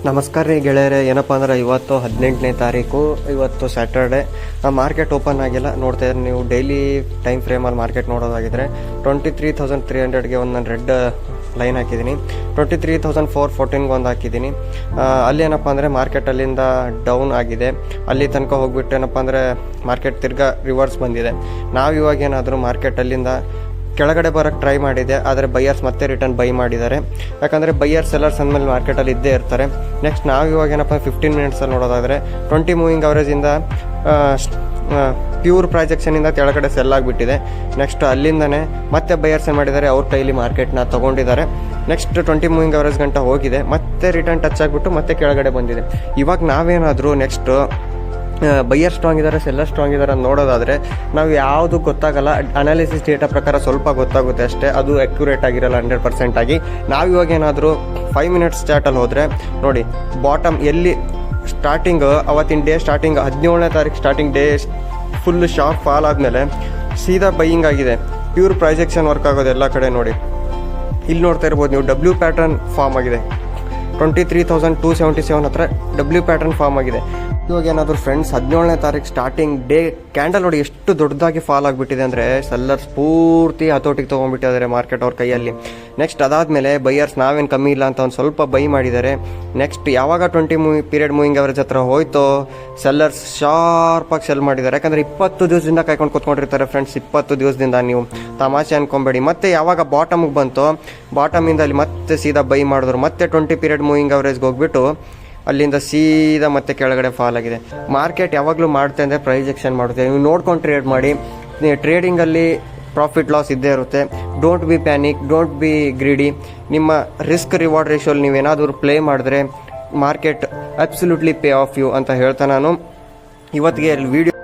ನಮಸ್ಕಾರ ರೀ ಗೆಳೆಯರೆ. ಏನಪ್ಪ ಅಂದ್ರೆ ಇವತ್ತು 18ನೇ ತಾರೀಕು, ಇವತ್ತು ಸ್ಯಾಟರ್ಡೆ. ಮಾರ್ಕೆಟ್ ಓಪನ್ ಆಗಿಲ್ಲ. ನೋಡ್ತಾ ಇದ್ರೆ ನೀವು ಡೈಲಿ ಟೈಮ್ ಫ್ರೇಮಲ್ಲಿ ಮಾರ್ಕೆಟ್ ನೋಡೋದಾಗಿದ್ರೆ 23,300ಗೆ ಒಂದು ನಾನು ರೆಡ್ ಲೈನ್ ಹಾಕಿದ್ದೀನಿ. 23,414ಗೆ ಒಂದು ಹಾಕಿದ್ದೀನಿ. ಅಲ್ಲಿ ಏನಪ್ಪ ಅಂದರೆ ಮಾರ್ಕೆಟ್ ಅಲ್ಲಿಂದ ಡೌನ್ ಆಗಿದೆ. ಅಲ್ಲಿ ತನಕ ಹೋಗ್ಬಿಟ್ಟು ಏನಪ್ಪ ಅಂದರೆ ಮಾರ್ಕೆಟ್ ತಿರ್ಗಾ ರಿವರ್ಸ್ ಬಂದಿದೆ. ನಾವು ಇವಾಗ ಏನಾದರೂ ಮಾರ್ಕೆಟ್ ಅಲ್ಲಿಂದ ಕೆಳಗಡೆ ಬರೋಕ್ಕೆ ಟ್ರೈ ಮಾಡಿದೆ, ಆದರೆ ಬೈಯರ್ಸ್ ಮತ್ತೆ ರಿಟರ್ನ್ ಬೈ ಮಾಡಿದ್ದಾರೆ. ಯಾಕಂದರೆ ಬೈಯರ್ಸ್ ಸೆಲ್ಲರ್ಸ್ ಅಂದಮೇಲೆ ಮಾರ್ಕೆಟಲ್ಲಿ ಇದ್ದೇ ಇರ್ತಾರೆ. ನೆಕ್ಸ್ಟ್ ನಾವು ಇವಾಗ ಏನಪ್ಪ 15 ಮಿನಿಟ್ಸಲ್ಲಿ ನೋಡೋದಾದರೆ 20 ಮೂವಿಂಗ್ ಅವರೇಜಿಂದ ಪ್ಯೂರ್ ಪ್ರಾಜೆಕ್ಷನಿಂದ ಕೆಳಗಡೆ ಸೆಲ್ ಆಗಿಬಿಟ್ಟಿದೆ. ನೆಕ್ಸ್ಟ್ ಅಲ್ಲಿಂದನೇ ಮತ್ತೆ ಬೈಯರ್ಸ್ ಏನು ಮಾಡಿದ್ದಾರೆ, ಅವ್ರ ಕೈಲಿ ಮಾರ್ಕೆಟ್ನ ತೊಗೊಂಡಿದ್ದಾರೆ. ನೆಕ್ಸ್ಟ್ 20 ಮೂವಿಂಗ್ ಅವರೇಜ್ ಗಂಟ ಹೋಗಿದೆ, ಮತ್ತೆ ರಿಟರ್ನ್ ಟಚ್ ಆಗಿಬಿಟ್ಟು ಮತ್ತೆ ಕೆಳಗಡೆ ಬಂದಿದೆ. ಇವಾಗ ನಾವೇನಾದರೂ ನೆಕ್ಸ್ಟ್ ಬೈಯರ್ ಸ್ಟ್ರಾಂಗ್ ಇದ್ದಾರೆ, ಸೆಲ್ಲರ್ ಸ್ಟ್ರಾಂಗ್ ಇದ್ದಾರೆ ಅಂತ ನೋಡೋದಾದರೆ ನಾವು ಯಾವುದು ಗೊತ್ತಾಗಲ್ಲ. ಅನಾಲಿಸಿಸ್ ಡೇಟಾ ಪ್ರಕಾರ ಸ್ವಲ್ಪ ಗೊತ್ತಾಗುತ್ತೆ ಅಷ್ಟೇ, ಅದು ಅಕ್ಯುರೇಟ್ ಆಗಿರಲ್ಲ 100% ಆಗಿ. ನಾವು ಇವಾಗ ಏನಾದರೂ 5 ಮಿನಿಟ್ಸ್ ಚಾರ್ಟಲ್ಲಿ ಹೋದರೆ ನೋಡಿ, ಬಾಟಮ್ ಎಲ್ಲಿ ಸ್ಟಾರ್ಟಿಂಗ್ ಅವತ್ತಿನ ಡೇ ಸ್ಟಾರ್ಟಿಂಗ್ 17ನೇ ತಾರೀಕು starting day full sharp fall ಆದಮೇಲೆ ಸೀದಾ ಬೈಯಿಂಗ್ ಆಗಿದೆ. ಪ್ಯೂರ್ ಪ್ರೈಜೆಕ್ಷನ್ ವರ್ಕ್ ಆಗೋದು ಎಲ್ಲ ಕಡೆ ನೋಡಿ. ಇಲ್ಲಿ ನೋಡ್ತಾ ಇರ್ಬೋದು ನೀವು, ಡಬ್ಲ್ಯೂ ಪ್ಯಾಟರ್ನ್ ಫಾರ್ಮ್ ಆಗಿದೆ. 23,277 ಹತ್ರ ಡಬ್ಲ್ಯೂ ಪ್ಯಾಟರ್ನ್ ಫಾರ್ಮ್ ಆಗಿದೆ. ಇವಾಗ ಏನಾದರೂ ಫ್ರೆಂಡ್ಸ್ 17ನೇ ತಾರೀಕು ಸ್ಟಾರ್ಟಿಂಗ್ ಡೇ ಕ್ಯಾಂಡಲ್ ನೋಡಿ ಎಷ್ಟು ದೊಡ್ಡದಾಗಿ ಫಾಲ್ ಆಗಿಬಿಟ್ಟಿದೆ ಅಂದರೆ ಸೆಲ್ಲರ್ಸ್ ಪೂರ್ತಿ ಹತೋಟಿಗೆ ತೊಗೊಂಡ್ಬಿಟ್ಟಿದ್ದಾರೆ ಮಾರ್ಕೆಟ್ ಅವ್ರ ಕೈಯಲ್ಲಿ. ನೆಕ್ಸ್ಟ್ ಅದಾದಮೇಲೆ ಬೈಯರ್ಸ್ ನಾವೇನು ಕಮ್ಮಿ ಇಲ್ಲ ಅಂತ ಒಂದು ಸ್ವಲ್ಪ ಬೈ ಮಾಡಿದ್ದಾರೆ. ನೆಕ್ಸ್ಟ್ ಯಾವಾಗ 20 ಪೀರಿಯಡ್ ಮೂವಿಂಗ್ ಅವರೇಜ್ ಹತ್ರ ಹೋಯ್ತೋ ಸೆಲ್ಲರ್ಸ್ ಶಾರ್ಪಾಗಿ ಸೆಲ್ ಮಾಡಿದ್ದಾರೆ. ಯಾಕಂದರೆ 20 ದಿವಸದಿಂದ ಕಾಯ್ಕೊಂಡು ಕೂತ್ಕೊಂಡಿರ್ತಾರೆ ಫ್ರೆಂಡ್ಸ್. 20 ದಿವಸದಿಂದ ನೀವು ತಮಾಷೆ ಅನ್ಕೊಂಬೇಡಿ. ಮತ್ತೆ ಯಾವಾಗ ಬಾಟಮ್ಗೆ ಬಂತೋ ಬಾಟಮಿಂದ ಅಲ್ಲಿ ಮತ್ತೆ ಸೀದಾ ಬೈ ಮಾಡಿದ್ರು. ಮತ್ತೆ 20 ಪೀರಿಯಡ್ ಮೂವಿಂಗ್ ಅವರೇಜ್ಗೆ ಹೋಗ್ಬಿಟ್ಟು ಅಲ್ಲಿಂದ ಸೀದಾ ಮತ್ತೆ ಕೆಳಗಡೆ ಫಾಲ್ ಆಗಿದೆ. ಮಾರ್ಕೆಟ್ ಯಾವಾಗಲೂ ಮಾಡುತ್ತೆ ಅಂದರೆ ಪ್ರೈಜೆಕ್ಷನ್ ಮಾಡುತ್ತೆ. ನೀವು ನೋಡ್ಕೊಂಡು ಟ್ರೇಡ್ ಮಾಡಿ. ಟ್ರೇಡಿಂಗಲ್ಲಿ ಪ್ರಾಫಿಟ್ ಲಾಸ್ ಇದ್ದೇ ಇರುತ್ತೆ. Don't be panic, don't be greedy. ನಿಮ್ಮ ರಿಸ್ಕ್ ರಿವಾರ್ಡ್ ರೇಷಿಯೋಲ್ಲಿ ನೀವೇನಾದರೂ ಪ್ಲೇ ಮಾಡಿದ್ರೆ market absolutely pay off you ಅಂತ ಹೇಳ್ತಾ ನಾನು ಇವತ್ತಿಗೆ ವಿಡಿಯೋ